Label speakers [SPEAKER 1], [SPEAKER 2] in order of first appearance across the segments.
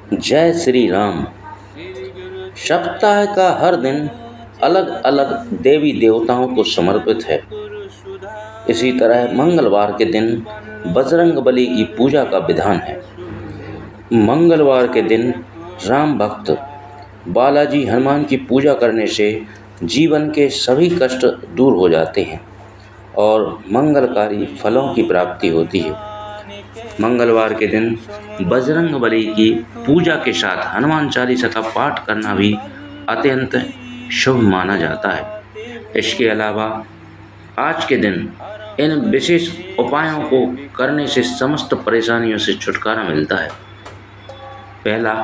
[SPEAKER 1] जय श्री राम। सप्ताह का हर दिन अलग अलग देवी देवताओं को समर्पित है। इसी तरह मंगलवार के दिन बजरंग बली की पूजा का विधान है। मंगलवार के दिन राम भक्त बालाजी हनुमान की पूजा करने से जीवन के सभी कष्ट दूर हो जाते हैं और मंगलकारी फलों की प्राप्ति होती है। मंगलवार के दिन बजरंग बली की पूजा के साथ हनुमान चालीसा का पाठ करना भी अत्यंत शुभ माना जाता है। इसके अलावा आज के दिन इन विशेष उपायों को करने से समस्त परेशानियों से छुटकारा मिलता है। पहला,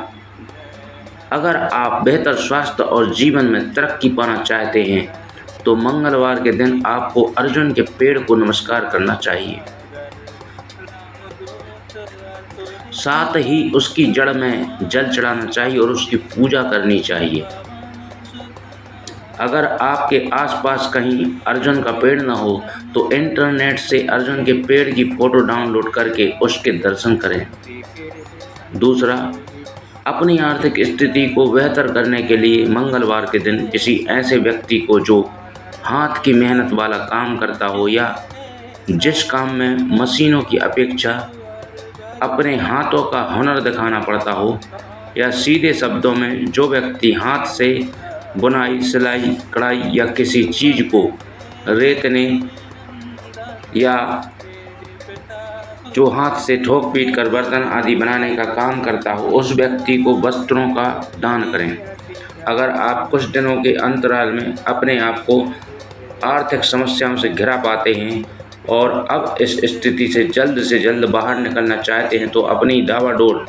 [SPEAKER 1] अगर आप बेहतर स्वास्थ्य और जीवन में तरक्की पाना चाहते हैं तो मंगलवार के दिन आपको अर्जुन के पेड़ को नमस्कार करना चाहिए। साथ ही उसकी जड़ में जल चढ़ाना चाहिए और उसकी पूजा करनी चाहिए। अगर आपके आसपास कहीं अर्जुन का पेड़ न हो तो इंटरनेट से अर्जुन के पेड़ की फोटो डाउनलोड करके उसके दर्शन करें। दूसरा, अपनी आर्थिक स्थिति को बेहतर करने के लिए मंगलवार के दिन किसी ऐसे व्यक्ति को जो हाथ की मेहनत वाला काम करता हो या जिस काम में मशीनों की अपेक्षा अपने हाथों का हुनर दिखाना पड़ता हो, या सीधे शब्दों में जो व्यक्ति हाथ से बुनाई, सिलाई, कढ़ाई या किसी चीज़ को रेतने या जो हाथ से ठोक पीट कर बर्तन आदि बनाने का काम करता हो, उस व्यक्ति को वस्त्रों का दान करें। अगर आप कुछ दिनों के अंतराल में अपने आप को आर्थिक समस्याओं से घिरा पाते हैं और अब इस स्थिति से जल्द बाहर निकलना चाहते हैं तो अपनी दावाडोल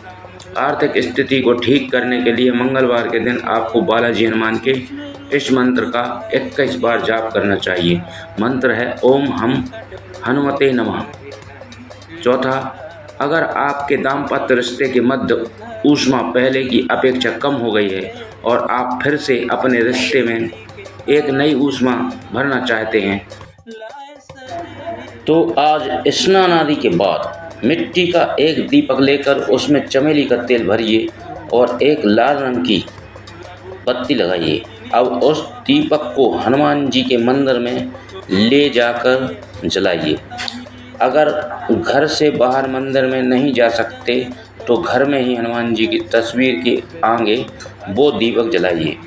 [SPEAKER 1] आर्थिक स्थिति को ठीक करने के लिए मंगलवार के दिन आपको बालाजी हनुमान के इस मंत्र का 21 बार जाप करना चाहिए। मंत्र है ओम हम हनुमते नमः। चौथा, अगर आपके दाम्पत्य रिश्ते के मध्य ऊष्मा पहले की अपेक्षा कम हो गई है और आप फिर से अपने रिश्ते में एक नई ऊष्मा भरना चाहते हैं तो आज स्नान आदि के बाद मिट्टी का एक दीपक लेकर उसमें चमेली का तेल भरिए और एक लाल रंग की बत्ती लगाइए। अब उस दीपक को हनुमान जी के मंदिर में ले जाकर जलाइए। अगर घर से बाहर मंदिर में नहीं जा सकते तो घर में ही हनुमान जी की तस्वीर के आगे वो दीपक जलाइए।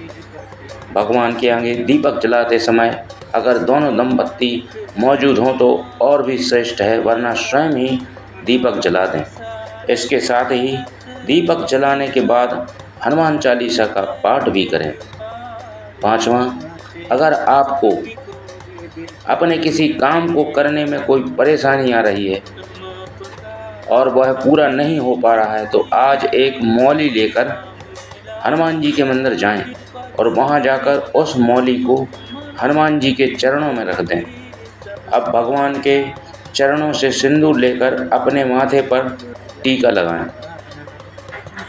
[SPEAKER 1] भगवान के आगे दीपक जलाते समय अगर दोनों दंपत्ति मौजूद हों तो और भी श्रेष्ठ है, वरना स्वयं ही दीपक जला दें। इसके साथ ही दीपक जलाने के बाद हनुमान चालीसा का पाठ भी करें। पांचवा, अगर आपको अपने किसी काम को करने में कोई परेशानी आ रही है और वह पूरा नहीं हो पा रहा है तो आज एक मौली लेकर हनुमान जी के मंदिर जाएं और वहां जाकर उस मौली को हनुमान जी के चरणों में रख दें। अब भगवान के चरणों से सिंदूर लेकर अपने माथे पर टीका लगाएं।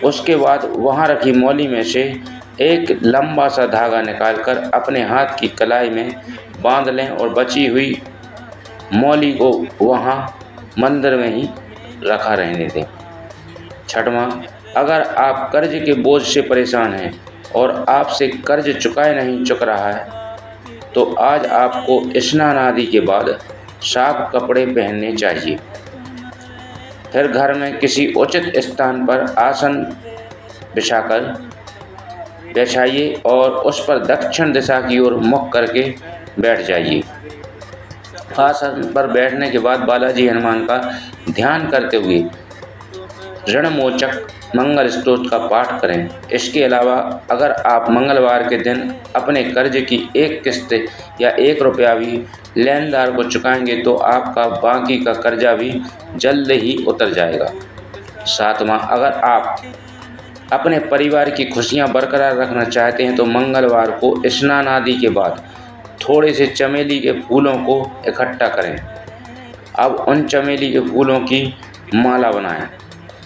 [SPEAKER 1] उसके बाद वहां रखी मौली में से एक लंबा सा धागा निकालकर अपने हाथ की कलाई में बांध लें और बची हुई मौली को वहां मंदिर में ही रखा रहने दें। छठवां, अगर आप कर्ज के बोझ से परेशान हैं और आपसे कर्ज नहीं चुक रहा है तो आज आपको स्नान आदि के बाद साफ कपड़े पहनने चाहिए। फिर घर में किसी उचित स्थान पर आसन बिछाइए और उस पर दक्षिण दिशा की ओर मुख करके बैठ जाइए। आसन पर बैठने के बाद बालाजी हनुमान का ध्यान करते हुए ऋणमोचक मंगल स्तोत्र का पाठ करें। इसके अलावा अगर आप मंगलवार के दिन अपने कर्ज की एक किस्त या 1 रुपया भी लेनदार को चुकाएंगे तो आपका बाकी का कर्जा भी जल्द ही उतर जाएगा। सातवां, अगर आप अपने परिवार की खुशियां बरकरार रखना चाहते हैं तो मंगलवार को स्नान आदि के बाद थोड़े से चमेली के फूलों को इकट्ठा करें। अब उन चमेली के फूलों की माला बनाएं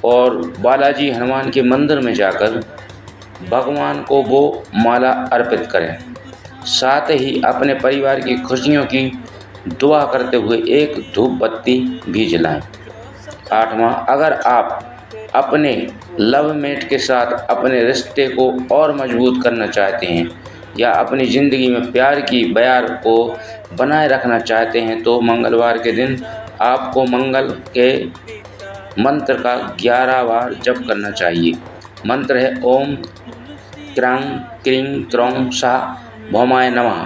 [SPEAKER 1] और बालाजी हनुमान के मंदिर में जाकर भगवान को वो माला अर्पित करें। साथ ही अपने परिवार की खुशियों की दुआ करते हुए एक धूप बत्ती भी जलाएं। आठवां, अगर आप अपने लव मेट के साथ अपने रिश्ते को और मजबूत करना चाहते हैं या अपनी ज़िंदगी में प्यार की बयार को बनाए रखना चाहते हैं तो मंगलवार के दिन आपको मंगल के मंत्र का 11 बार जप करना चाहिए। मंत्र है ओम क्रां क्रीं क्रौं शाह भौमाय नमः।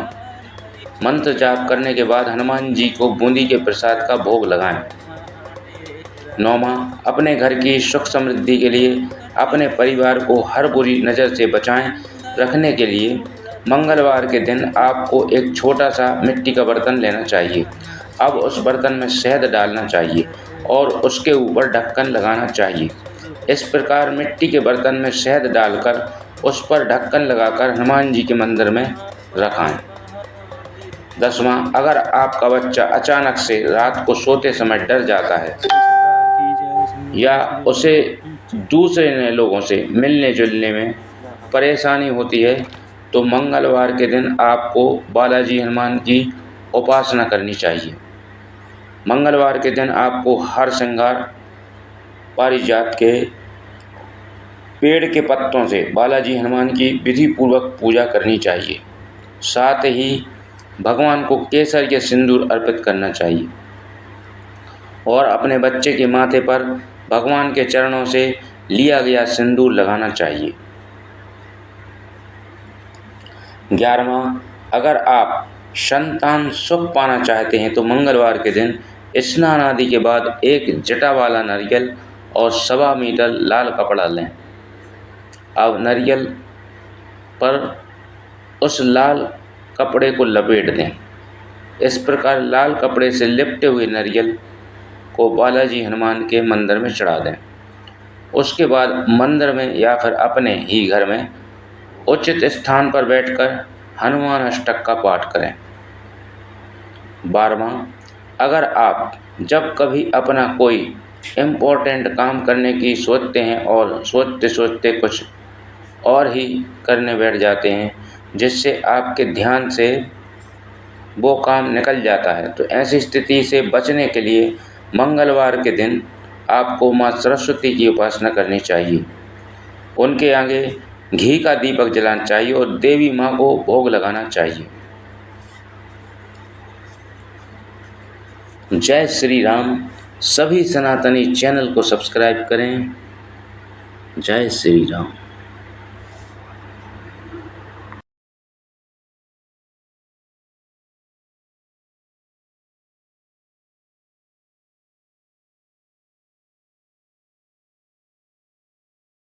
[SPEAKER 1] मंत्र जाप करने के बाद हनुमान जी को बूंदी के प्रसाद का भोग लगाएं। 9वां, अपने घर की सुख समृद्धि के लिए अपने परिवार को हर बुरी नज़र से बचाएं रखने के लिए मंगलवार के दिन आपको एक छोटा सा मिट्टी का बर्तन लेना चाहिए। अब उस बर्तन में शहद डालना चाहिए और उसके ऊपर ढक्कन लगाना चाहिए। इस प्रकार मिट्टी के बर्तन में शहद डालकर उस पर ढक्कन लगाकर हनुमान जी के मंदिर में रखाएं। 10वां, अगर आपका बच्चा अचानक से रात को सोते समय डर जाता है या उसे दूसरे नए लोगों से मिलने जुलने में परेशानी होती है तो मंगलवार के दिन आपको बालाजी हनुमान की उपासना करनी चाहिए। मंगलवार के दिन आपको हर श्रृंगार पारिजात के पेड़ के पत्तों से बालाजी हनुमान की विधि पूर्वक पूजा करनी चाहिए। साथ ही भगवान को केसर या सिंदूर अर्पित करना चाहिए और अपने बच्चे के माथे पर भगवान के चरणों से लिया गया सिंदूर लगाना चाहिए। 11वां, अगर आप संतान सुख पाना चाहते हैं तो मंगलवार के दिन स्नान आदि के बाद एक जटा वाला नारियल और 1.25 मीटर लाल कपड़ा लें। अब नारियल पर उस लाल कपड़े को लपेट दें। इस प्रकार लाल कपड़े से लिपटे हुए नारियल को बालाजी हनुमान के मंदिर में चढ़ा दें। उसके बाद मंदिर में या फिर अपने ही घर में उचित स्थान पर बैठकर हनुमान अष्टक का पाठ करें। 12वां, अगर आप जब कभी अपना कोई इम्पोर्टेंट काम करने की सोचते हैं और सोचते सोचते कुछ और ही करने बैठ जाते हैं जिससे आपके ध्यान से वो काम निकल जाता है तो ऐसी स्थिति से बचने के लिए मंगलवार के दिन आपको माँ सरस्वती की उपासना करनी चाहिए। उनके आगे घी का दीपक जलाना चाहिए और देवी माँ को भोग लगाना चाहिए। जय श्री राम। सभी सनातनी चैनल को सब्सक्राइब करें। जय श्री राम।